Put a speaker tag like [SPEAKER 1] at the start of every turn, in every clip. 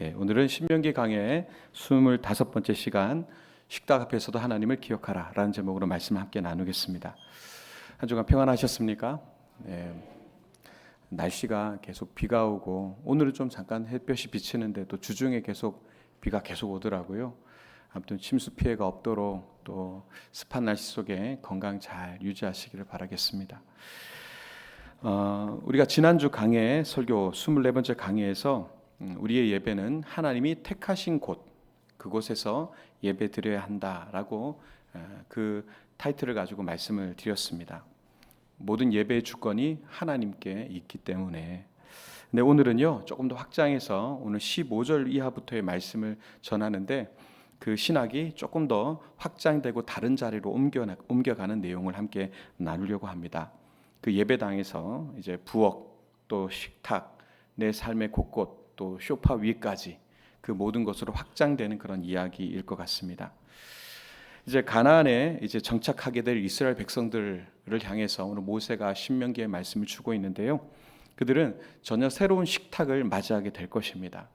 [SPEAKER 1] 오늘은 신명기 강의 25번째 시간 식탁 앞에서도 하나님을 기억하라 라는 제목으로 말씀을 함께 나누겠습니다. 한 주간 평안하셨습니까? 날씨가 계속 비가 오고 오늘은 좀 잠깐 햇볕이 비치는데 또 주중에 계속 비가 계속 오더라고요. 아무튼 침수 피해가 없도록 또 습한 날씨 속에 건강 잘 유지하시기를 바라겠습니다. 우리가 지난주 강의 설교 24번째 강의에서 우리의 예배는 하나님이 택하신 곳, 그곳에서 예배 드려야 한다라고 그 타이틀을 가지고 말씀을 드렸습니다. 모든 예배의 주권이 하나님께 있기 때문에. 근데 오늘은요, 조금 더 확장해서 오늘 15절 이하부터의 말씀을 전하는데 그 신학이 조금 더 확장되고 다른 자리로 옮겨가는 내용을 함께 나누려고 합니다. 그 예배당에서 이제 부엌, 또 식탁, 내 삶의 곳곳, 또 소파 위까지 그 모든 것으로 확장되는 그런 이야기일 것 같습니다. 이제 가나안에 이제 정착하게 될 이스라엘 백성들을 향해서 오늘 모세가 신명기의 말씀을 주고 있는데요. 그들은 전혀 새로운 식탁을 맞이하게 될 것입니다.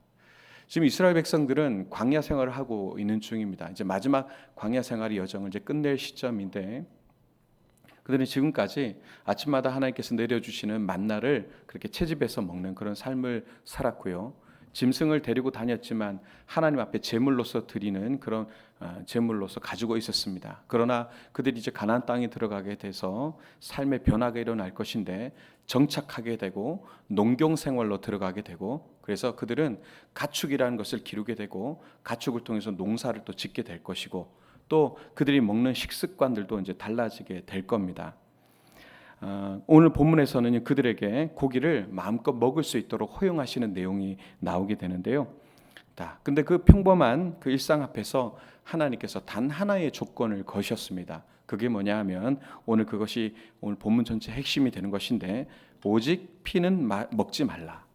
[SPEAKER 1] 지금 이스라엘 백성들은 광야 생활을 하고 있는 중입니다. 이제 마지막 광야 생활의 여정을 이제 끝낼 시점인데 그들은 지금까지 아침마다 하나님께서 내려주시는 만나를 그렇게 채집해서 먹는 그런 삶을 살았고요. 짐승을 데리고 다녔지만 하나님 앞에 제물로서 드리는 그런 제물로서 가지고 있었습니다. 그러나 그들이 이제 가나안 땅에 들어가게 돼서 삶의 변화가 일어날 것인데 정착하게 되고 농경 생활로 들어가게 되고 그래서 그들은 가축이라는 것을 기르게 되고 가축을 통해서 농사를 또 짓게 될 것이고 또 그들이 먹는 식습관들도 이제 달라지게 될 겁니다. 오늘 본문에서는 그들에게 고기를 마음껏 먹을 수 있도록 허용하시는 내용이 나오게 되는데요. 근데 그 평범한 그 일상 앞에서 하나님께서 단 하나의 조건을 거셨습니다. 그게 뭐냐 하면 오늘 그것이 오늘 본문 전체 핵심이 되는 것인데 오직 피는 먹지 말라.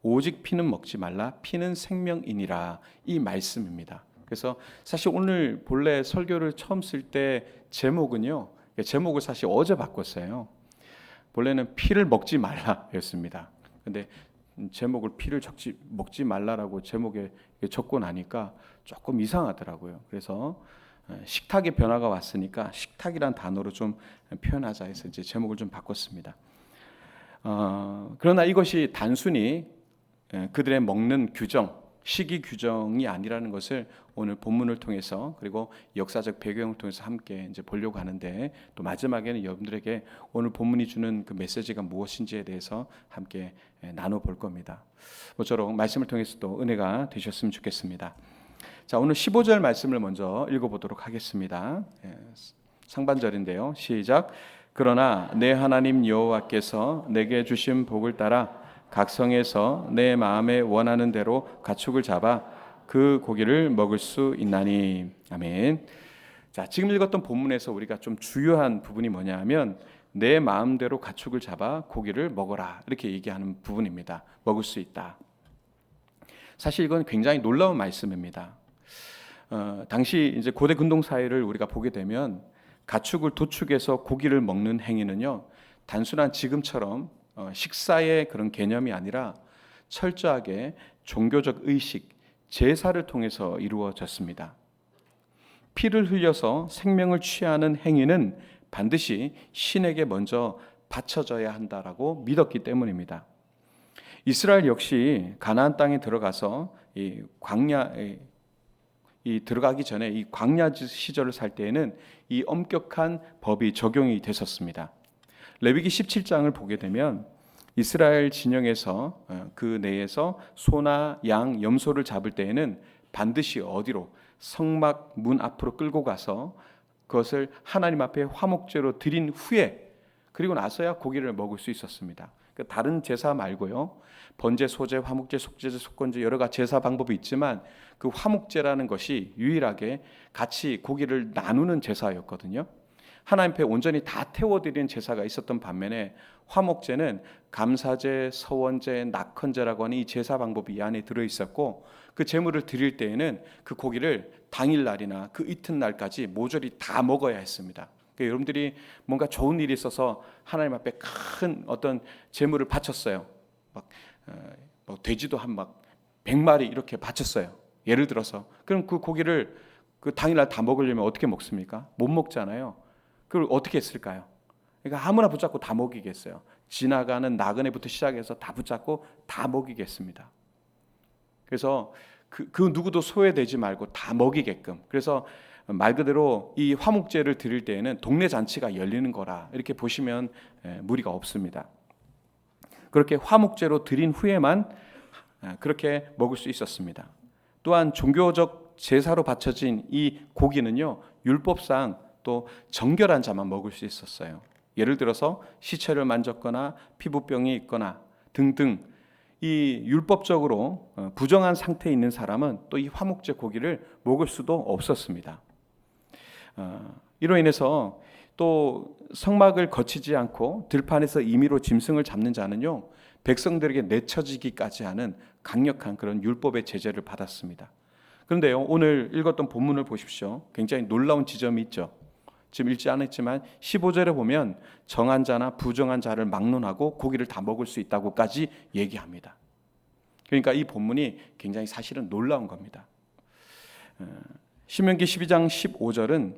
[SPEAKER 1] 오직 피는 먹지 말라. 피는 생명이니라. 이 말씀입니다. 그래서 사실 오늘 본래 설교를 처음 쓸 때 제목은요. 제목을 사실 어제 바꿨어요. 본래는 피를 먹지 말라였습니다. 근데 제목을 피를 먹지 말라라고 제목에 적고 나니까 조금 이상하더라고요. 그래서 식탁의 변화가 왔으니까 식탁이란 단어로 좀 표현하자 해서 이제 제목을 좀 바꿨습니다. 그러나 이것이 단순히 그들의 먹는 규정, 식이 규정이 아니라는 것을 오늘 본문을 통해서 그리고 역사적 배경을 통해서 함께 이제 보려고 하는데 또 마지막에는 여러분들에게 오늘 본문이 주는 그 메시지가 무엇인지에 대해서 함께 나눠볼 겁니다. 모쪼록 말씀을 통해서 또 은혜가 되셨으면 좋겠습니다. 자, 오늘 15절 말씀을 먼저 읽어보도록 하겠습니다. 상반절인데요. 시작. 그러나 내 하나님 여호와께서 내게 주신 복을 따라 각 성에서 내 마음에 원하는 대로 가축을 잡아 그 고기를 먹을 수 있나니. 아멘. 자, 지금 읽었던 본문에서 우리가 좀 주요한 부분이 뭐냐 하면 내 마음대로 가축을 잡아 고기를 먹어라 이렇게 얘기하는 부분입니다. 먹을 수 있다. 사실 이건 굉장히 놀라운 말씀입니다. 당시 이제 고대 근동 사회를 우리가 보게 되면 가축을 도축해서 고기를 먹는 행위는요 단순한 지금처럼 식사의 그런 개념이 아니라 철저하게 종교적 의식, 제사를 통해서 이루어졌습니다. 피를 흘려서 생명을 취하는 행위는 반드시 신에게 먼저 바쳐져야 한다라고 믿었기 때문입니다. 이스라엘 역시 가나안 땅에 들어가서 들어가기 전에 이 광야 시절을 살 때에는 이 엄격한 법이 적용이 됐었습니다. 레위기 17장을 보게 되면 이스라엘 진영에서 그 내에서 소나 양, 염소를 잡을 때에는 반드시 어디로 성막 문 앞으로 끌고 가서 그것을 하나님 앞에 화목제로 드린 후에 그리고 나서야 고기를 먹을 수 있었습니다. 다른 제사 말고요. 번제, 소제, 화목제, 속제제, 속건제 여러 가지 제사 방법이 있지만 그 화목제라는 것이 유일하게 같이 고기를 나누는 제사였거든요. 하나님 앞에 온전히 다 태워드리는 제사가 있었던 반면에 화목제는 감사제, 서원제, 낙헌제라고 하는 이 제사 방법이 이 안에 들어있었고 그 제물을 드릴 때에는 그 고기를 당일날이나 그 이튿날까지 모조리 다 먹어야 했습니다. 그러니까 여러분들이 뭔가 좋은 일이 있어서 하나님 앞에 큰 어떤 제물을 바쳤어요. 막 돼지도 한 막 100마리 이렇게 바쳤어요. 예를 들어서. 그럼 그 고기를 그 당일날 다 먹으려면 어떻게 먹습니까? 못 먹잖아요. 그걸 어떻게 했을까요? 그러니까 아무나 붙잡고 다 먹이겠어요. 지나가는 나그네부터 시작해서 다 붙잡고 다 먹이겠습니다. 그래서 그 누구도 소외되지 말고 다 먹이게끔. 그래서 말 그대로 이 화목제를 드릴 때에는 동네 잔치가 열리는 거라 이렇게 보시면 무리가 없습니다. 그렇게 화목제로 드린 후에만 그렇게 먹을 수 있었습니다. 또한 종교적 제사로 바쳐진 이 고기는요, 율법상 또 정결한 자만 먹을 수 있었어요. 예를 들어서 시체를 만졌거나 피부병이 있거나 등등 이 율법적으로 부정한 상태에 있는 사람은 또 이 화목제 고기를 먹을 수도 없었습니다. 이로 인해서 또 성막을 거치지 않고 들판에서 임의로 짐승을 잡는 자는요, 백성들에게 내쳐지기까지 하는 강력한 그런 율법의 제재를 받았습니다. 그런데요, 오늘 읽었던 본문을 보십시오. 굉장히 놀라운 지점이 있죠. 지금 읽지 않았지만 15절에 보면 정한 자나 부정한 자를 막론하고 고기를 다 먹을 수 있다고까지 얘기합니다. 그러니까 이 본문이 굉장히 사실은 놀라운 겁니다. 신명기 12장 15절은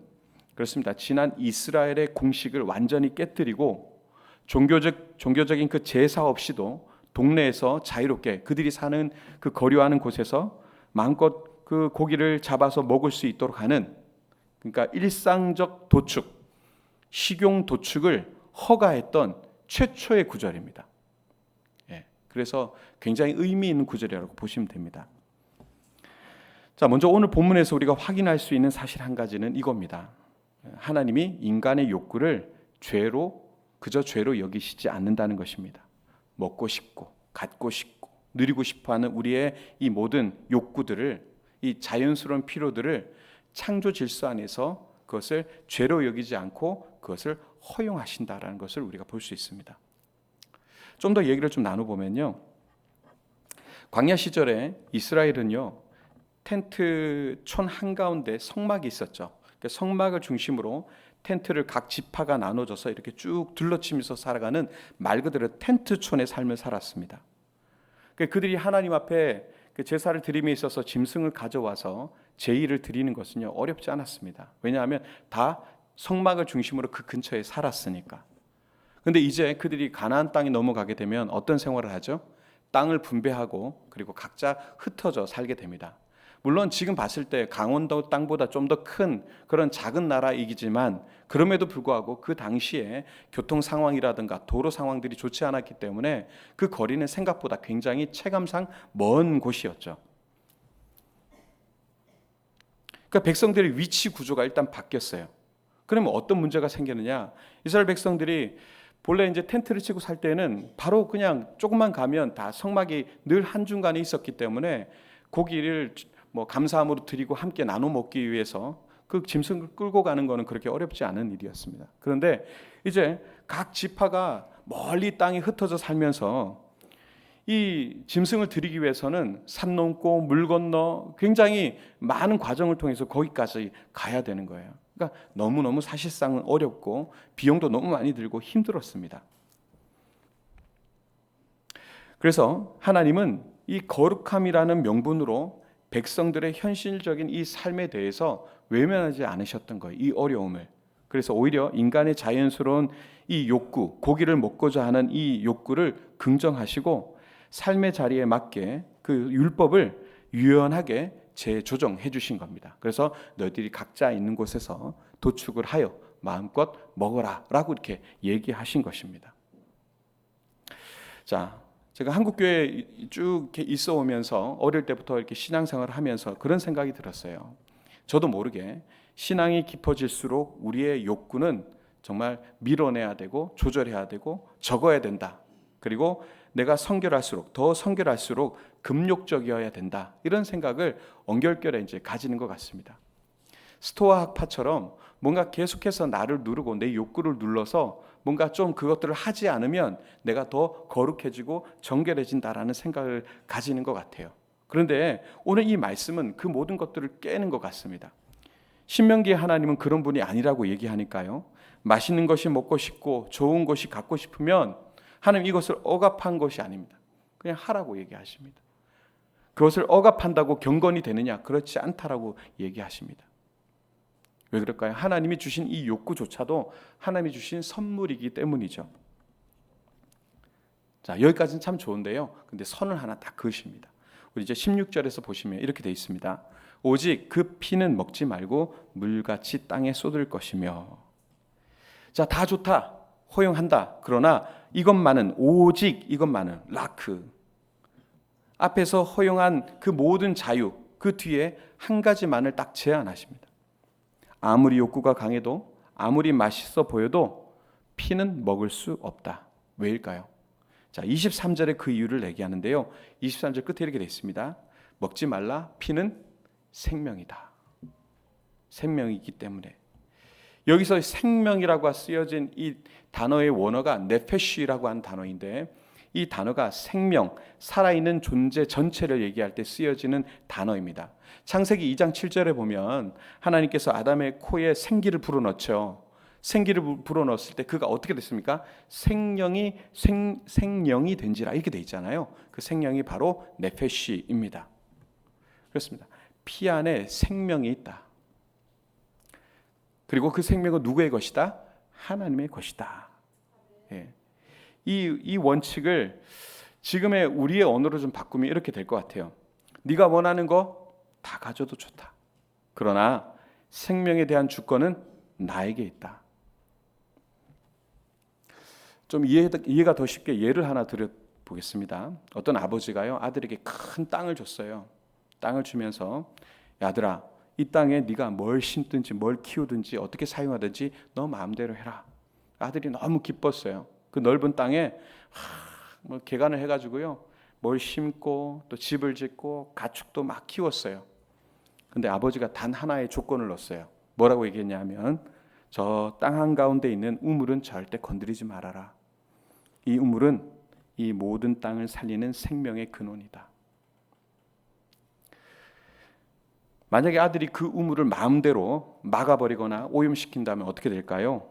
[SPEAKER 1] 그렇습니다. 지난 이스라엘의 공식을 완전히 깨뜨리고 종교적인 그 제사 없이도 동네에서 자유롭게 그들이 사는 그 거류하는 곳에서 마음껏 그 고기를 잡아서 먹을 수 있도록 하는, 그러니까 일상적 도축, 식용 도축을 허가했던 최초의 구절입니다. 그래서 굉장히 의미 있는 구절이라고 보시면 됩니다. 자, 먼저 오늘 본문에서 우리가 확인할 수 있는 사실 한 가지는 이겁니다. 하나님이 인간의 욕구를 그저 죄로 여기시지 않는다는 것입니다. 먹고 싶고 갖고 싶고 누리고 싶어하는 우리의 이 모든 욕구들을, 이 자연스러운 필요들을 창조 질서 안에서 그것을 죄로 여기지 않고 그것을 허용하신다라는 것을 우리가 볼 수 있습니다. 좀 더 얘기를 좀 나눠보면요, 광야 시절에 이스라엘은요, 텐트촌 한가운데 성막이 있었죠. 성막을 중심으로 텐트를 각 지파가 나눠져서 이렇게 쭉 둘러치면서 살아가는 말 그대로 텐트촌의 삶을 살았습니다. 그들이 하나님 앞에 제사를 드림에 있어서 짐승을 가져와서 제의를 드리는 것은요, 어렵지 않았습니다. 왜냐하면 다 성막을 중심으로 그 근처에 살았으니까. 그런데 이제 그들이 가나안 땅에 넘어가게 되면 어떤 생활을 하죠? 땅을 분배하고 그리고 각자 흩어져 살게 됩니다. 물론 지금 봤을 때 강원도 땅보다 좀 더 큰 그런 작은 나라이기지만 그럼에도 불구하고 그 당시에 교통 상황이라든가 도로 상황들이 좋지 않았기 때문에 그 거리는 생각보다 굉장히 체감상 먼 곳이었죠. 그러니까 백성들의 위치 구조가 일단 바뀌었어요. 그러면 어떤 문제가 생기느냐? 이스라엘 백성들이 본래 이제 텐트를 치고 살 때는 바로 그냥 조금만 가면 다 성막이 늘 한중간에 있었기 때문에 고기를 뭐 감사함으로 드리고 함께 나눠 먹기 위해서 그 짐승을 끌고 가는 것은 그렇게 어렵지 않은 일이었습니다. 그런데 이제 각 지파가 멀리 땅에 흩어져 살면서 이 짐승을 드리기 위해서는 산 넘고 물 건너 굉장히 많은 과정을 통해서 거기까지 가야 되는 거예요. 그러니까 너무너무 사실상은 어렵고 비용도 너무 많이 들고 힘들었습니다. 그래서 하나님은 이 거룩함이라는 명분으로 백성들의 현실적인 이 삶에 대해서 외면하지 않으셨던 거예요. 이 어려움을. 그래서 오히려 인간의 자연스러운 이 욕구, 고기를 먹고자 하는 이 욕구를 긍정하시고 삶의 자리에 맞게 그 율법을 유연하게 재조정해 주신 겁니다. 그래서 너희들이 각자 있는 곳에서 도축을 하여 마음껏 먹어라 라고 이렇게 얘기하신 것입니다. 자, 제가 한국교회에 쭉 이렇게 있어 오면서 어릴 때부터 이렇게 신앙생활을 하면서 그런 생각이 들었어요. 저도 모르게 신앙이 깊어질수록 우리의 욕구는 정말 밀어내야 되고 조절해야 되고 적어야 된다. 그리고 내가 성결할수록 더 성결할수록 금욕적이어야 된다. 이런 생각을 언결결에 이제 가지는 것 같습니다. 스토아 학파처럼 뭔가 계속해서 나를 누르고 내 욕구를 눌러서 뭔가 좀 그것들을 하지 않으면 내가 더 거룩해지고 정결해진다라는 생각을 가지는 것 같아요. 그런데 오늘 이 말씀은 그 모든 것들을 깨는 것 같습니다. 신명기의 하나님은 그런 분이 아니라고 얘기하니까요. 맛있는 것이 먹고 싶고 좋은 것이 갖고 싶으면 하나님 이것을 억압한 것이 아닙니다. 그냥 하라고 얘기하십니다. 그것을 억압한다고 경건이 되느냐? 그렇지 않다라고 얘기하십니다. 왜 그럴까요? 하나님이 주신 이 욕구조차도 하나님이 주신 선물이기 때문이죠. 자, 여기까지는 참 좋은데요. 근데 선을 하나 딱 그으십니다. 우리 이제 16절에서 보시면 이렇게 되어 있습니다. 오직 그 피는 먹지 말고 물같이 땅에 쏟을 것이며. 자, 다 좋다. 허용한다. 그러나 이것만은, 오직 이것만은, 라크. 앞에서 허용한 그 모든 자유, 그 뒤에 한 가지만을 딱 제한하십니다. 아무리 욕구가 강해도, 아무리 맛있어 보여도 피는 먹을 수 없다. 왜일까요? 자, 23절에 그 이유를 얘기하는데요. 23절 끝에 이렇게 되어 있습니다. 먹지 말라. 피는 생명이다. 생명이기 때문에. 여기서 생명이라고 쓰여진 이 단어의 원어가 네페쉬라고 하는 단어인데, 이 단어가 생명, 살아있는 존재 전체를 얘기할 때 쓰여지는 단어입니다. 창세기 2장 7절에 보면 하나님께서 아담의 코에 생기를 불어넣죠. 생기를 불어넣었을 때 그가 어떻게 됐습니까? 생명이 된지라 이렇게 돼 있잖아요. 그 생명이 바로 네페쉬입니다. 그렇습니다. 피 안에 생명이 있다. 그리고 그 생명은 누구의 것이다? 하나님의 것이다. 예. 이 원칙을 지금의 우리의 언어로 좀 바꾸면 이렇게 될 것 같아요. 네가 원하는 거 다 가져도 좋다. 그러나 생명에 대한 주권은 나에게 있다. 좀 이해가 더 쉽게 예를 하나 드려보겠습니다. 어떤 아버지가요, 아들에게 큰 땅을 줬어요. 땅을 주면서, 아들아, 이 땅에 네가 뭘 심든지 뭘 키우든지 어떻게 사용하든지 너 마음대로 해라. 아들이 너무 기뻤어요. 그 넓은 땅에 뭐 개간을 해가지고요, 뭘 심고 또 집을 짓고 가축도 막 키웠어요. 근데 아버지가 단 하나의 조건을 넣었어요. 뭐라고 얘기했냐면, 저 땅 한가운데 있는 우물은 절대 건드리지 말아라. 이 우물은 이 모든 땅을 살리는 생명의 근원이다. 만약에 아들이 그 우물을 마음대로 막아버리거나 오염시킨다면 어떻게 될까요?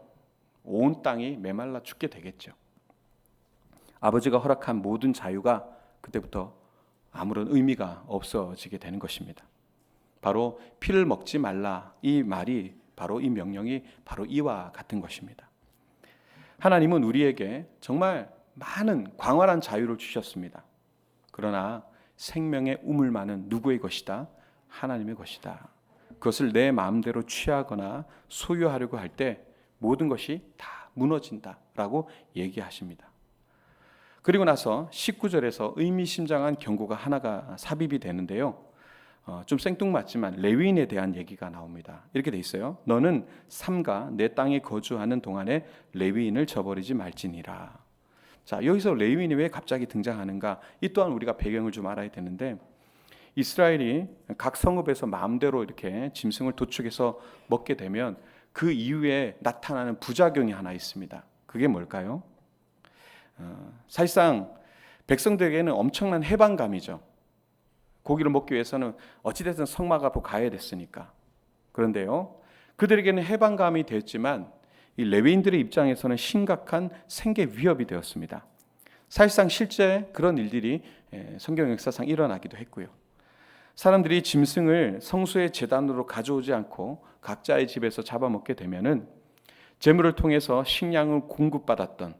[SPEAKER 1] 온 땅이 메말라 죽게 되겠죠. 아버지가 허락한 모든 자유가 그때부터 아무런 의미가 없어지게 되는 것입니다. 바로 피를 먹지 말라, 이 말이, 바로 이 명령이 바로 이와 같은 것입니다. 하나님은 우리에게 정말 많은 광활한 자유를 주셨습니다. 그러나 생명의 우물만은 누구의 것이다? 하나님의 것이다. 그것을 내 마음대로 취하거나 소유하려고 할 때 모든 것이 다 무너진다라고 얘기하십니다. 그리고 나서 19절에서 의미심장한 경고가 하나가 삽입이 되는데요. 좀 생뚱맞지만 레위인에 대한 얘기가 나옵니다. 이렇게 돼 있어요. 너는 삼가 내 땅에 거주하는 동안에 레위인을 저버리지 말지니라. 자, 여기서 레위인이 왜 갑자기 등장하는가? 이 또한 우리가 배경을 좀 알아야 되는데, 이스라엘이 각 성읍에서 마음대로 이렇게 짐승을 도축해서 먹게 되면 그 이후에 나타나는 부작용이 하나 있습니다. 그게 뭘까요? 사실상 백성들에게는 엄청난 해방감이죠. 고기를 먹기 위해서는 어찌됐든 성막 앞으로 가야 됐으니까. 그런데요, 그들에게는 해방감이 됐지만 이 레위인들의 입장에서는 심각한 생계 위협이 되었습니다. 사실상 실제 그런 일들이 성경 역사상 일어나기도 했고요. 사람들이 짐승을 성소의 제단으로 가져오지 않고 각자의 집에서 잡아먹게 되면은 제물을 통해서 식량을 공급받았던,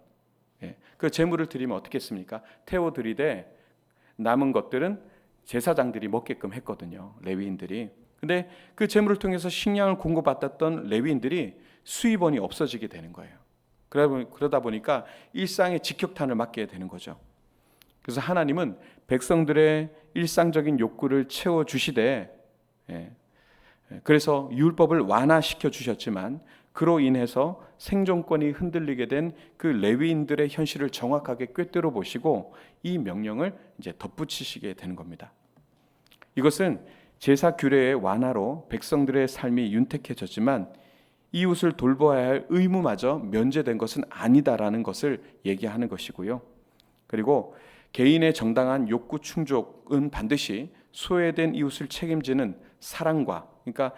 [SPEAKER 1] 그 제물을 드리면 어떻게 했습니까? 태워 드리되 남은 것들은 제사장들이 먹게끔 했거든요, 레위인들이. 근데 그 제물을 통해서 식량을 공급받았던 레위인들이 수입원이 없어지게 되는 거예요. 그러다 보니까 일상의 직격탄을 맞게 되는 거죠. 그래서 하나님은 백성들의 일상적인 욕구를 채워주시되, 그래서 율법을 완화시켜 주셨지만 그로 인해서 생존권이 흔들리게 된 그 레위인들의 현실을 정확하게 꿰뚫어 보시고 이 명령을 이제 덧붙이시게 되는 겁니다. 이것은 제사 규례의 완화로 백성들의 삶이 윤택해졌지만 이웃을 돌보아야 할 의무마저 면제된 것은 아니다라는 것을 얘기하는 것이고요. 그리고 개인의 정당한 욕구 충족은 반드시 소외된 이웃을 책임지는 사랑과, 그러니까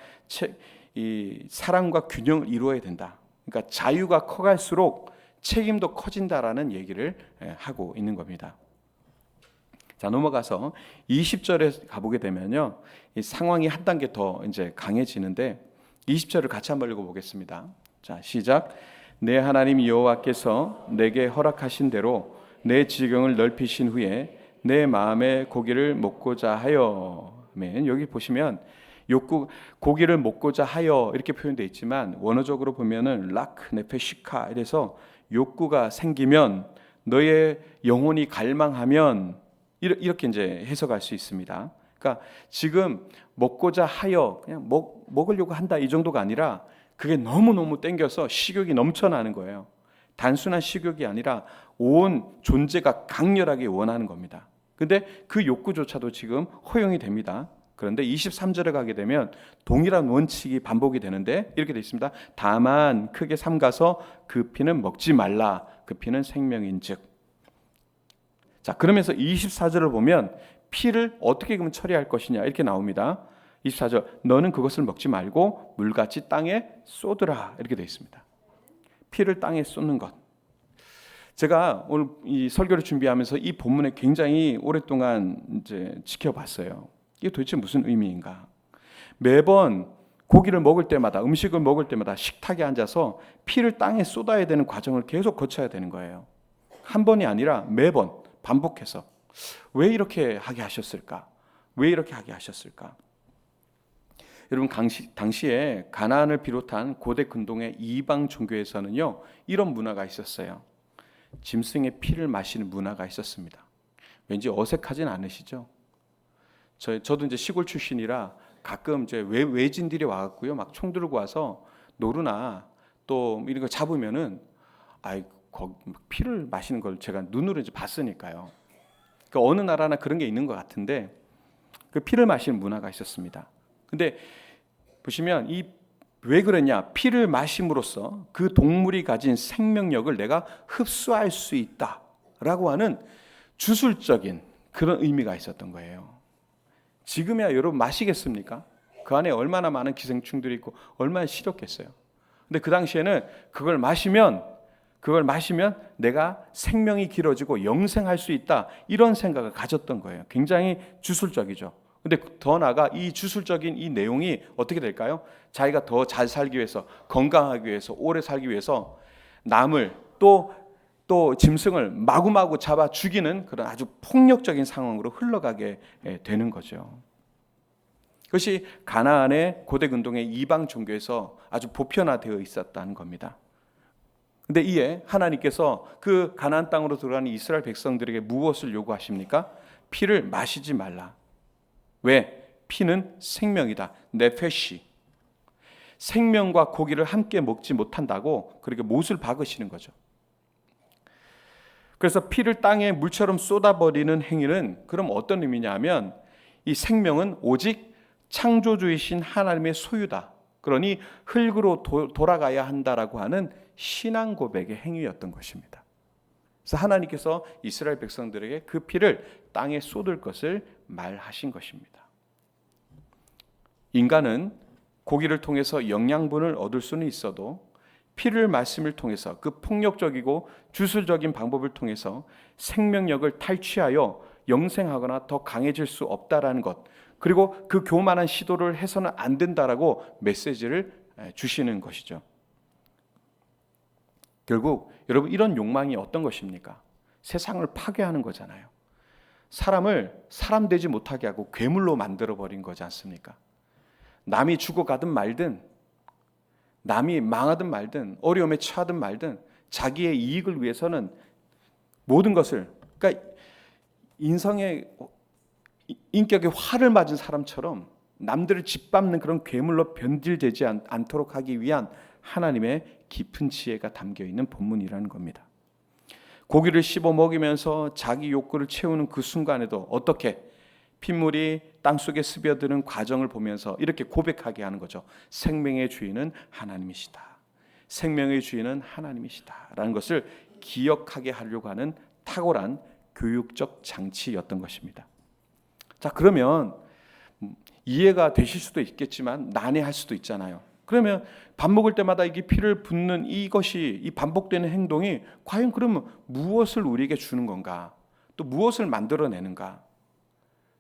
[SPEAKER 1] 이 사랑과 균형을 이루어야 된다. 그러니까 자유가 커갈수록 책임도 커진다라는 얘기를 하고 있는 겁니다. 자, 넘어가서 20절에 가보게 되면요, 이 상황이 한 단계 더 이제 강해지는데 20절을 같이 한번 읽어보겠습니다. 자, 시작. 내 하나님 여호와께서 내게 허락하신 대로 내 지경을 넓히신 후에 내 마음의 고기를 먹고자 하여. 여기 보시면 욕구, 고기를 먹고자 하여 이렇게 표현되어 있지만 원어적으로 보면은 락 네페시카 이래서 욕구가 생기면, 너의 영혼이 갈망하면, 이렇게 이제 해석할 수 있습니다. 그러니까 지금 먹고자 하여 그냥 먹으려고 한다 이 정도가 아니라 그게 너무너무 땡겨서 식욕이 넘쳐나는 거예요. 단순한 식욕이 아니라 온 존재가 강렬하게 원하는 겁니다. 근데 그 욕구조차도 지금 허용이 됩니다. 그런데 23절에 가게 되면 동일한 원칙이 반복이 되는데 이렇게 되어 있습니다. 다만 크게 삼가서 그 피는 먹지 말라. 그 피는 생명인즉. 자, 그러면서 24절을 보면 피를 어떻게 그러면 처리할 것이냐 이렇게 나옵니다. 24절, 너는 그것을 먹지 말고 물같이 땅에 쏟으라 이렇게 되어 있습니다. 피를 땅에 쏟는 것. 제가 오늘 이 설교를 준비하면서 이 본문에 굉장히 오랫동안 이제 지켜봤어요. 이게 도대체 무슨 의미인가? 매번 고기를 먹을 때마다, 음식을 먹을 때마다 식탁에 앉아서 피를 땅에 쏟아야 되는 과정을 계속 거쳐야 되는 거예요. 한 번이 아니라 매번 반복해서. 왜 이렇게 하게 하셨을까? 왜 이렇게 하게 하셨을까? 여러분, 당시에 가나안을 비롯한 고대 근동의 이방 종교에서는요, 이런 문화가 있었어요. 짐승의 피를 마시는 문화가 있었습니다. 왠지 어색하진 않으시죠? 저도 이제 시골 출신이라 가끔 이제 외진들이 와갖고요, 막 총 들고 와서 노루나 또 이런 거 잡으면은, 거기 피를 마시는 걸 제가 눈으로 이제 봤으니까요. 그러니까 어느 나라나 그런 게 있는 것 같은데 그 피를 마시는 문화가 있었습니다. 근데 보시면 왜 그러냐? 피를 마심으로써 그 동물이 가진 생명력을 내가 흡수할 수 있다라고 하는 주술적인 그런 의미가 있었던 거예요. 지금이야 여러분 마시겠습니까? 그 안에 얼마나 많은 기생충들이 있고 얼마나 싫었겠어요. 근데 그 당시에는 그걸 마시면 내가 생명이 길어지고 영생할 수 있다, 이런 생각을 가졌던 거예요. 굉장히 주술적이죠. 근데 더 나아가 이 주술적인 이 내용이 어떻게 될까요? 자기가 더 잘 살기 위해서, 건강하기 위해서, 오래 살기 위해서 남을 또 짐승을 마구마구 잡아 죽이는 그런 아주 폭력적인 상황으로 흘러가게 되는 거죠. 그것이 가나안의 고대 근동의 이방 종교에서 아주 보편화되어 있었다는 겁니다. 근데 이에 하나님께서 그 가나안 땅으로 들어가는 이스라엘 백성들에게 무엇을 요구하십니까? 피를 마시지 말라. 왜? 피는 생명이다. 네페시. 생명과 고기를 함께 먹지 못한다고 그렇게 못을 박으시는 거죠. 그래서 피를 땅에 물처럼 쏟아버리는 행위는 그럼 어떤 의미냐 하면, 이 생명은 오직 창조주이신 하나님의 소유다. 그러니 흙으로 돌아가야 한다라고 하는 신앙 고백의 행위였던 것입니다. 그래서 하나님께서 이스라엘 백성들에게 그 피를 땅에 쏟을 것을 말하신 것입니다. 인간은 고기를 통해서 영양분을 얻을 수는 있어도 피를 말씀을 통해서 그 폭력적이고 주술적인 방법을 통해서 생명력을 탈취하여 영생하거나 더 강해질 수 없다라는 것, 그리고 그 교만한 시도를 해서는 안 된다라고 메시지를 주시는 것이죠. 결국 여러분, 이런 욕망이 어떤 것입니까? 세상을 파괴하는 거잖아요. 사람을 사람 되지 못하게 하고 괴물로 만들어버린 거지 않습니까? 남이 죽어가든 말든, 남이 망하든 말든, 어려움에 처하든 말든 자기의 이익을 위해서는 모든 것을, 그러니까 인격에 화를 맞은 사람처럼 남들을 짓밟는 그런 괴물로 변질되지 않도록 하기 위한 하나님의 깊은 지혜가 담겨있는 본문이라는 겁니다. 고기를 씹어 먹이면서 자기 욕구를 채우는 그 순간에도 어떻게 핏물이 땅속에 스며드는 과정을 보면서 이렇게 고백하게 하는 거죠. 생명의 주인은 하나님이시다. 생명의 주인은 하나님이시다 라는 것을 기억하게 하려고 하는 탁월한 교육적 장치였던 것입니다. 자, 그러면 이해가 되실 수도 있겠지만 난해할 수도 있잖아요. 그러면 밥 먹을 때마다 이게 피를 붓는 이것이, 이 반복되는 행동이 과연 그러면 무엇을 우리에게 주는 건가? 또 무엇을 만들어내는가?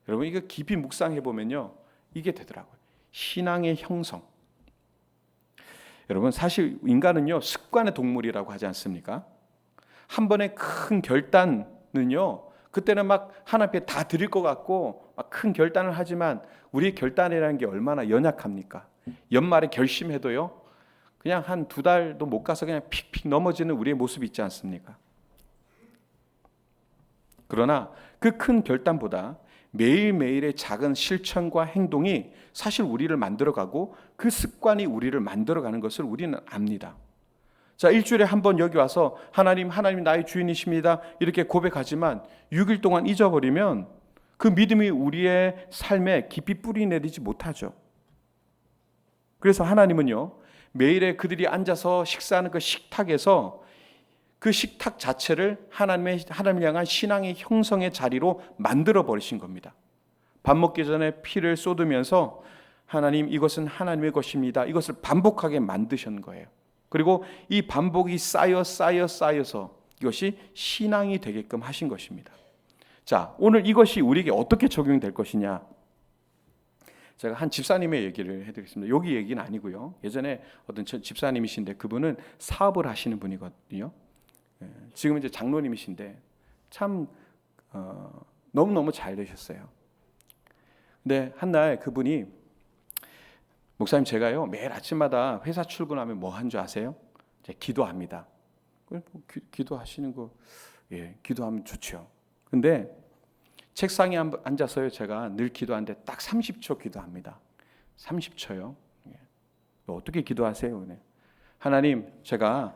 [SPEAKER 1] 여러분 이거 깊이 묵상해 보면요, 이게 되더라고요. 신앙의 형성. 여러분 사실 인간은요 습관의 동물이라고 하지 않습니까? 한 번의 큰 결단은요, 그때는 막 하나님 앞에 다 드릴 것 같고 막 큰 결단을 하지만 우리의 결단이라는 게 얼마나 연약합니까? 연말에 결심해도요 그냥 한 2달도 못 가서 그냥 픽픽 넘어지는 우리의 모습이 있지 않습니까? 그러나 그 큰 결단보다 매일매일의 작은 실천과 행동이 사실 우리를 만들어가고 그 습관이 우리를 만들어가는 것을 우리는 압니다. 자, 일주일에 한 번 여기 와서 하나님 나의 주인이십니다 이렇게 고백하지만 6일 동안 잊어버리면 그 믿음이 우리의 삶에 깊이 뿌리 내리지 못하죠. 그래서 하나님은요 매일에 그들이 앉아서 식사하는 그 식탁에서 그 식탁 자체를 하나님을 향한 신앙의 형성의 자리로 만들어 버리신 겁니다. 밥 먹기 전에 피를 쏟으면서 하나님 이것은 하나님의 것입니다. 이것을 반복하게 만드신 거예요. 그리고 이 반복이 쌓여서 이것이 신앙이 되게끔 하신 것입니다. 자, 오늘 이것이 우리에게 어떻게 적용될 것이냐? 제가 한 집사님의 얘기를 해드리겠습니다. 여기 얘기는 아니고요. 예전에 어떤 집사님이신데 그분은 사업을 하시는 분이거든요. 지금 이제 장로님이신데 참 너무너무 잘 되셨어요. 근데 한날 그분이 목사님 제가요 매일 아침마다 회사 출근하면 뭐 한 줄 아세요? 기도합니다. 기도하시는 거 기도하면 좋죠. 근데 책상에 앉아서요 제가 늘 기도하는데 딱 30초 기도합니다. 30초요. 어떻게 기도하세요? 하나님 제가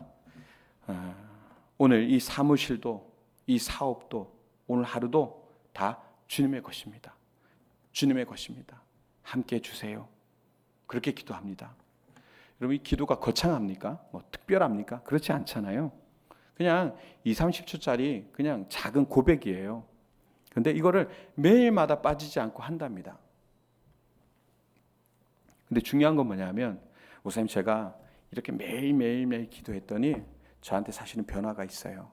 [SPEAKER 1] 오늘 이 사무실도 이 사업도 오늘 하루도 다 주님의 것입니다. 주님의 것입니다. 함께 해주세요. 그렇게 기도합니다. 여러분 이 기도가 거창합니까? 뭐 특별합니까? 그렇지 않잖아요. 그냥 20-30초짜리 그냥 작은 고백이에요. 근데 이거를 매일마다 빠지지 않고 한답니다. 근데 중요한 건 뭐냐면 목사님 제가 이렇게 매일 기도했더니 저한테 사실은 변화가 있어요.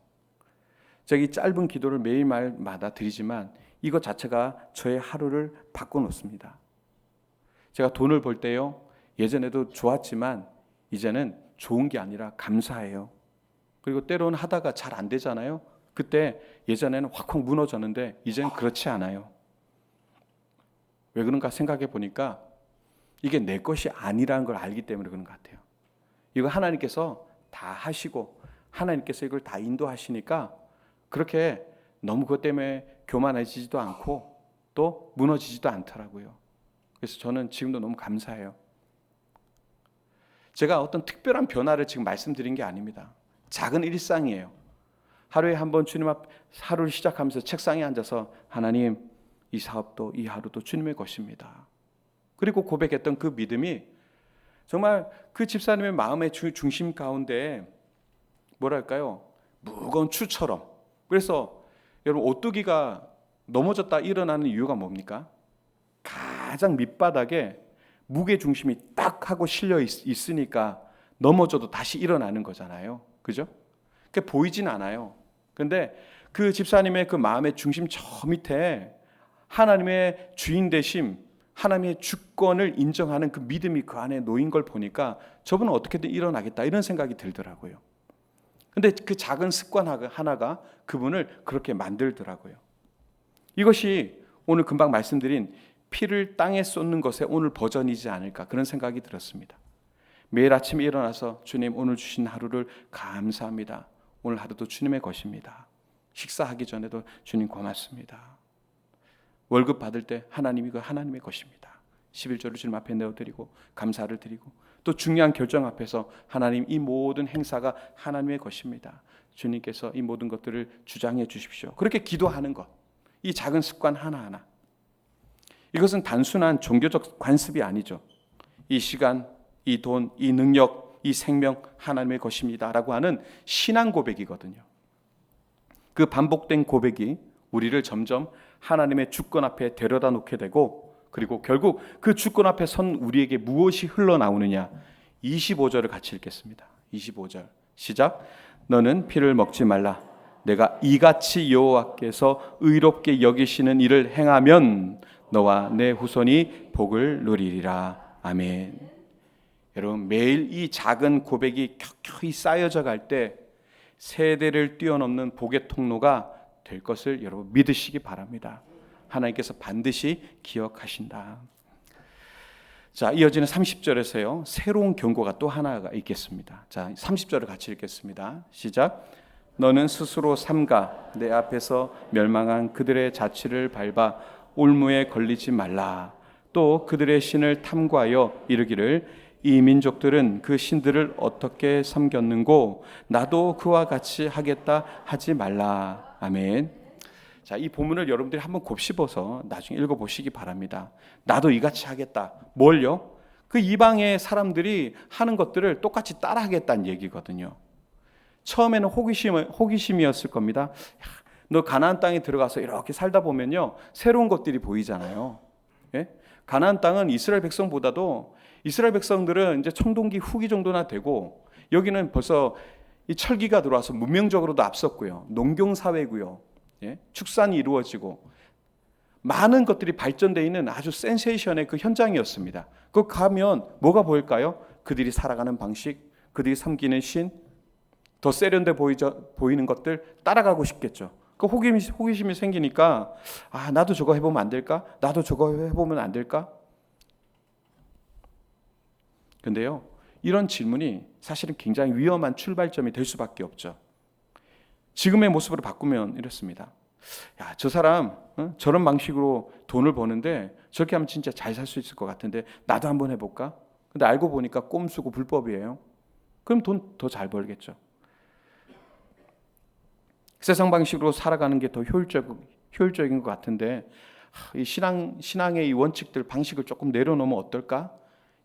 [SPEAKER 1] 제가 이 짧은 기도를 매일마다 드리지만 이것 자체가 저의 하루를 바꿔놓습니다. 제가 돈을 벌 때요 예전에도 좋았지만 이제는 좋은 게 아니라 감사해요. 그리고 때로는 하다가 잘 안 되잖아요. 그때 예전에는 확 무너졌는데 이제는 그렇지 않아요. 왜 그런가 생각해 보니까 이게 내 것이 아니라는 걸 알기 때문에 그런 것 같아요. 이거 하나님께서 다 하시고 하나님께서 이걸 다 인도하시니까 그렇게 너무 그것 때문에 교만해지지도 않고 또 무너지지도 않더라고요. 그래서 저는 지금도 너무 감사해요. 제가 어떤 특별한 변화를 지금 말씀드린 게 아닙니다. 작은 일상이에요. 하루에 한 번 주님 앞 하루를 시작하면서 책상에 앉아서 하나님 이 사업도 이 하루도 주님의 것입니다. 그리고 고백했던 그 믿음이 정말 그 집사님의 마음의 중심 가운데 뭐랄까요? 무거운 추처럼. 그래서 여러분 오뚜기가 넘어졌다 일어나는 이유가 뭡니까? 가장 밑바닥에 무게 중심이 딱 하고 실려 있으니까 넘어져도 다시 일어나는 거잖아요. 그죠? 그게 보이진 않아요. 근데 그 집사님의 그 마음의 중심 저 밑에 하나님의 주인 되심, 하나님의 주권을 인정하는 그 믿음이 그 안에 놓인 걸 보니까 저분은 어떻게든 일어나겠다 이런 생각이 들더라고요. 근데 그 작은 습관 하나가 그분을 그렇게 만들더라고요. 이것이 오늘 금방 말씀드린 피를 땅에 쏟는 것의 오늘 버전이지 않을까 그런 생각이 들었습니다. 매일 아침에 일어나서 주님 오늘 주신 하루를 감사합니다. 오늘 하루도 주님의 것입니다. 식사하기 전에도 주님 고맙습니다. 월급 받을 때 하나님 이거 하나님의 것입니다. 11조를 주님 앞에 내어드리고 감사를 드리고 또 중요한 결정 앞에서 하나님 이 모든 행사가 하나님의 것입니다. 주님께서 이 모든 것들을 주장해 주십시오. 그렇게 기도하는 것, 이 작은 습관 하나하나 이것은 단순한 종교적 관습이 아니죠. 이 시간, 이 돈, 이 능력, 이 생명 하나님의 것입니다 라고 하는 신앙 고백이거든요. 그 반복된 고백이 우리를 점점 하나님의 주권 앞에 데려다 놓게 되고 그리고 결국 그 주권 앞에 선 우리에게 무엇이 흘러나오느냐 25절을 같이 읽겠습니다. 25절 시작. 너는 피를 먹지 말라. 내가 이같이 여호와께서 의롭게 여기시는 일을 행하면 너와 내 후손이 복을 누리리라. 아멘. 여러분, 매일 이 작은 고백이 켜켜이 쌓여져 갈 때 세대를 뛰어넘는 복의 통로가 될 것을 여러분 믿으시기 바랍니다. 하나님께서 반드시 기억하신다. 자, 이어지는 30절에서요 새로운 경고가 또 하나가 있겠습니다. 자, 30절을 같이 읽겠습니다. 시작. 너는 스스로 삼가 내 앞에서 멸망한 그들의 자취를 밟아 올무에 걸리지 말라. 또 그들의 신을 탐구하여 이르기를 이 민족들은 그 신들을 어떻게 섬겼는고 나도 그와 같이 하겠다 하지 말라. 아멘. 자, 이 본문을 여러분들이 한번 곱씹어서 나중에 읽어보시기 바랍니다. 나도 이같이 하겠다. 뭘요? 그 이방의 사람들이 하는 것들을 똑같이 따라하겠다는 얘기거든요. 처음에는 호기심이었을 겁니다. 너 가나안 땅에 들어가서 이렇게 살다 보면요 새로운 것들이 보이잖아요. 예? 가나안 땅은 이스라엘 백성보다도 이스라엘 백성들은 이제 청동기 후기 정도나 되고 여기는 벌써 이 철기가 들어와서 문명적으로도 앞섰고요. 농경 사회고요. 예? 축산이 이루어지고 많은 것들이 발전되어 있는 아주 센세이션의 그 현장이었습니다. 그 가면 뭐가 보일까요? 그들이 살아가는 방식, 그들이 섬기는 신, 더 세련돼 보이는 것들 따라가고 싶겠죠. 그 호기심이 생기니까 나도 저거 해보면 안 될까? 나도 저거 해보면 안 될까? 근데요, 이런 질문이 사실은 굉장히 위험한 출발점이 될 수밖에 없죠. 지금의 모습으로 바꾸면 이렇습니다. 야, 저 사람 저런 방식으로 돈을 버는데 저렇게 하면 진짜 잘 살 수 있을 것 같은데 나도 한번 해볼까? 근데 알고 보니까 꼼수고 불법이에요. 그럼 돈 더 잘 벌겠죠. 세상 방식으로 살아가는 게 더 효율적인 것 같은데 이 신앙의 이 원칙들 방식을 조금 내려놓으면 어떨까?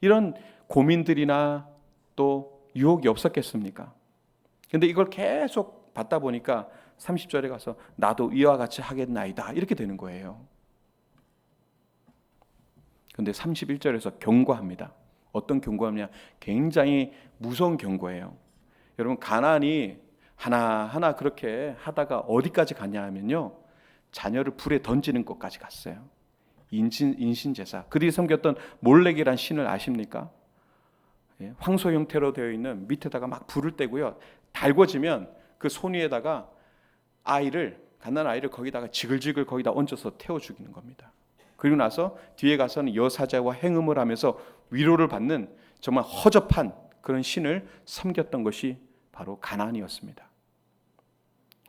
[SPEAKER 1] 이런 고민들이나 또 유혹이 없었겠습니까? 근데 이걸 계속 받다 보니까 30절에 가서 나도 이와 같이 하겠나이다 이렇게 되는 거예요. 근데 31절에서 경고합니다. 어떤 경고하냐? 굉장히 무서운 경고예요. 여러분, 가나안이 하나하나 그렇게 하다가 어디까지 갔냐 하면요 자녀를 불에 던지는 것까지 갔어요. 인신제사, 그들이 섬겼던 몰렉이란 신을 아십니까? 황소 형태로 되어 있는 밑에다가 막 불을 떼고요 달궈지면 그 손 위에다가 갓난 아이를 거기다가 지글지글 거기다 얹어서 태워 죽이는 겁니다. 그리고 나서 뒤에 가서는 여사제와 행음을 하면서 위로를 받는 정말 허접한 그런 신을 섬겼던 것이 바로 가나안이었습니다.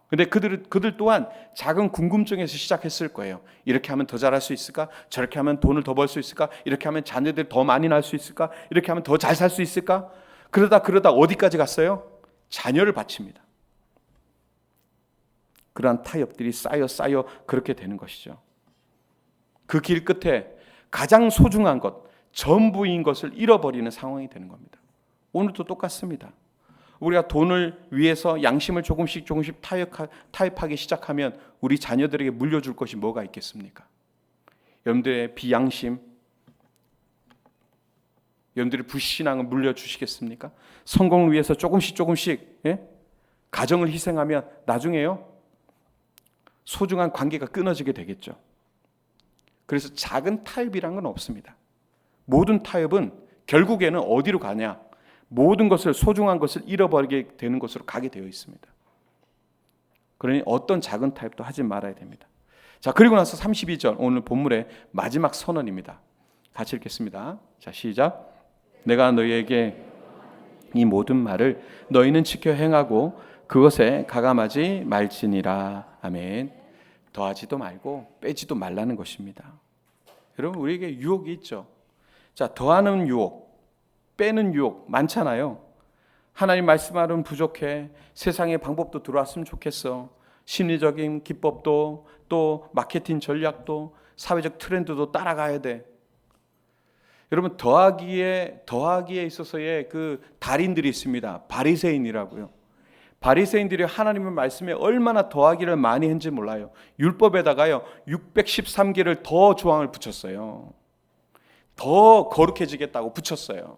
[SPEAKER 1] 근데 그들 또한 작은 궁금증에서 시작했을 거예요. 이렇게 하면 더 잘할 수 있을까? 저렇게 하면 돈을 더 벌 수 있을까? 이렇게 하면 자녀들 더 많이 낳을 수 있을까? 이렇게 하면 더 잘 살 수 있을까? 그러다 어디까지 갔어요? 자녀를 바칩니다. 그러한 타협들이 쌓여 그렇게 되는 것이죠. 그 길 끝에 가장 소중한 것, 전부인 것을 잃어버리는 상황이 되는 겁니다. 오늘도 똑같습니다. 우리가 돈을 위해서 양심을 조금씩 타협하기 시작하면 우리 자녀들에게 물려줄 것이 뭐가 있겠습니까? 여러분들의 비양심, 여러분들의 불신앙을 물려주시겠습니까? 성공을 위해서 조금씩 가정을 희생하면 나중에요 소중한 관계가 끊어지게 되겠죠. 그래서 작은 타협이란 건 없습니다. 모든 타협은 결국에는 어디로 가냐? 모든 것을 소중한 것을 잃어버리게 되는 것으로 가게 되어 있습니다. 그러니 어떤 작은 타협도 하지 말아야 됩니다. 자, 그리고 나서 32절 오늘 본문의 마지막 선언입니다. 같이 읽겠습니다. 자, 시작. 내가 너희에게 이 모든 말을 너희는 지켜 행하고 그것에 가감하지 말지니라. 아멘. 더하지도 말고 빼지도 말라는 것입니다. 여러분, 우리에게 유혹이 있죠. 자, 더하는 유혹, 빼는 유혹 많잖아요. 하나님 말씀하면 부족해. 세상의 방법도 들어왔으면 좋겠어. 심리적인 기법도 또 마케팅 전략도 사회적 트렌드도 따라가야 돼. 여러분, 더하기에 있어서의 그 달인들이 있습니다. 바리새인이라고요. 바리새인들이 하나님의 말씀에 얼마나 더하기를 많이 했는지 몰라요. 율법에다가요 613개를 더 조항을 붙였어요. 더 거룩해지겠다고 붙였어요.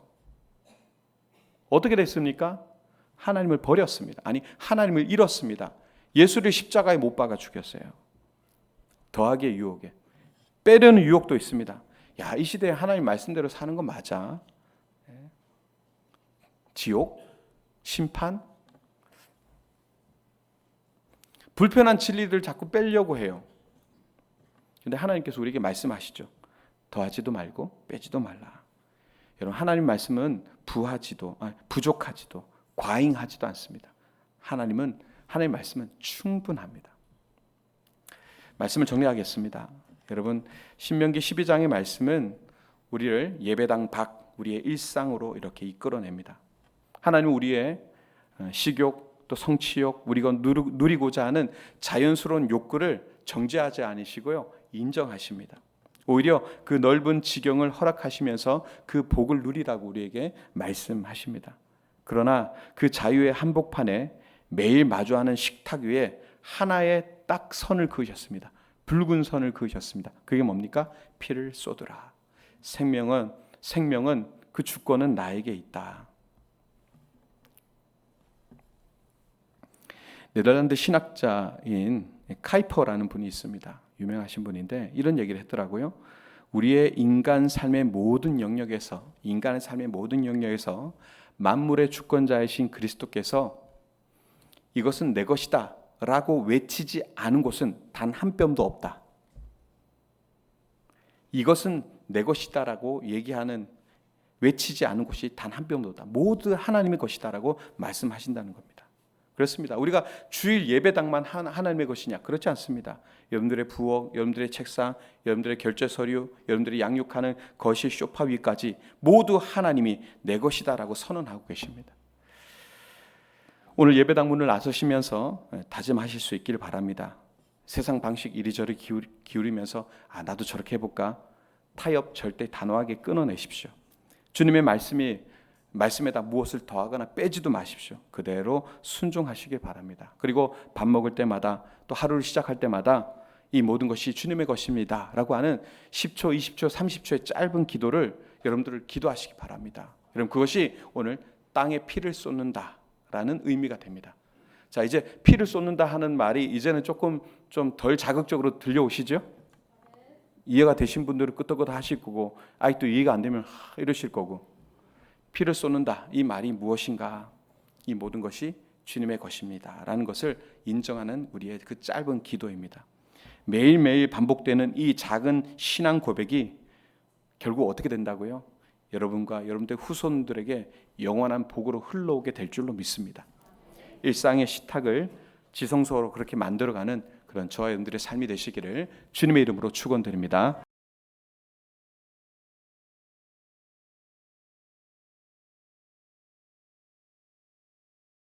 [SPEAKER 1] 어떻게 됐습니까? 하나님을 버렸습니다. 아니, 하나님을 잃었습니다. 예수를 십자가에 못 박아 죽였어요. 더하기의 유혹에. 빼려는 유혹도 있습니다. 야, 이 시대에 하나님 말씀대로 사는 건 맞아? 지옥? 심판? 불편한 진리를 자꾸 빼려고 해요. 근데 하나님께서 우리에게 말씀하시죠. 더하지도 말고 빼지도 말라. 여러분, 하나님 말씀은 부족하지도 과잉하지도 않습니다. 하나님 말씀은 충분합니다. 말씀을 정리하겠습니다. 여러분, 신명기 12장의 말씀은 우리를 예배당 밖 우리의 일상으로 이렇게 이끌어냅니다. 하나님은 우리의 식욕 또 성취욕, 우리가 누리고자 하는 자연스러운 욕구를 정죄하지 않으시고요, 인정하십니다. 오히려 그 넓은 지경을 허락하시면서 그 복을 누리라고 우리에게 말씀하십니다. 그러나 그 자유의 한복판에 매일 마주하는 식탁 위에 하나의 딱 선을 그으셨습니다. 붉은 선을 그으셨습니다. 그게 뭡니까? 피를 쏟으라. 생명은 그 주권은 나에게 있다. 네덜란드 신학자인 카이퍼라는 분이 있습니다. 유명하신 분인데 이런 얘기를 했더라고요. 우리의 인간의 삶의 모든 영역에서 만물의 주권자이신 그리스도께서 이것은 내 것이다 라고 외치지 않은 곳은 단 한 뼘도 없다. 이것은 내 것이다 라고 외치지 않은 곳이 단 한 뼘도 없다. 모두 하나님의 것이다 라고 말씀하신다는 겁니다. 그렇습니다. 우리가 주일 예배당만 하나님의 것이냐? 그렇지 않습니다. 여러분들의 부엌, 여러분들의 책상, 여러분들의 결제 서류, 여러분들이 양육하는 거실 소파 위까지 모두 하나님이 내 것이다 라고 선언하고 계십니다. 오늘 예배당 문을 나서시면서 다짐하실 수 있기를 바랍니다. 세상 방식 이리저리 기울이면서 나도 저렇게 해볼까? 타협 절대 단호하게 끊어내십시오. 주님의 말씀에다 무엇을 더하거나 빼지도 마십시오. 그대로 순종하시길 바랍니다. 그리고 밥 먹을 때마다 또 하루를 시작할 때마다 이 모든 것이 주님의 것입니다 라고 하는 10초, 20초, 30초의 짧은 기도를 여러분들 기도하시기 바랍니다. 여러분, 그것이 오늘 땅에 피를 쏟는다 라는 의미가 됩니다. 자, 이제 피를 쏟는다 하는 말이 이제는 조금 좀 덜 자극적으로 들려오시죠? 이해가 되신 분들은 끄떡끄떡 하실 거고, 또 이해가 안 되면 이러실 거고. 피를 쏟는다, 이 말이 무엇인가? 이 모든 것이 주님의 것입니다 라는 것을 인정하는 우리의 그 짧은 기도입니다. 매일매일 반복되는 이 작은 신앙 고백이 결국 어떻게 된다고요? 여러분과 여러분들 후손들에게 영원한 복으로 흘러오게 될 줄로 믿습니다. 일상의 식탁을 지성소로 그렇게 만들어가는 그런 저와 여러분들의 삶이 되시기를 주님의 이름으로 축원드립니다.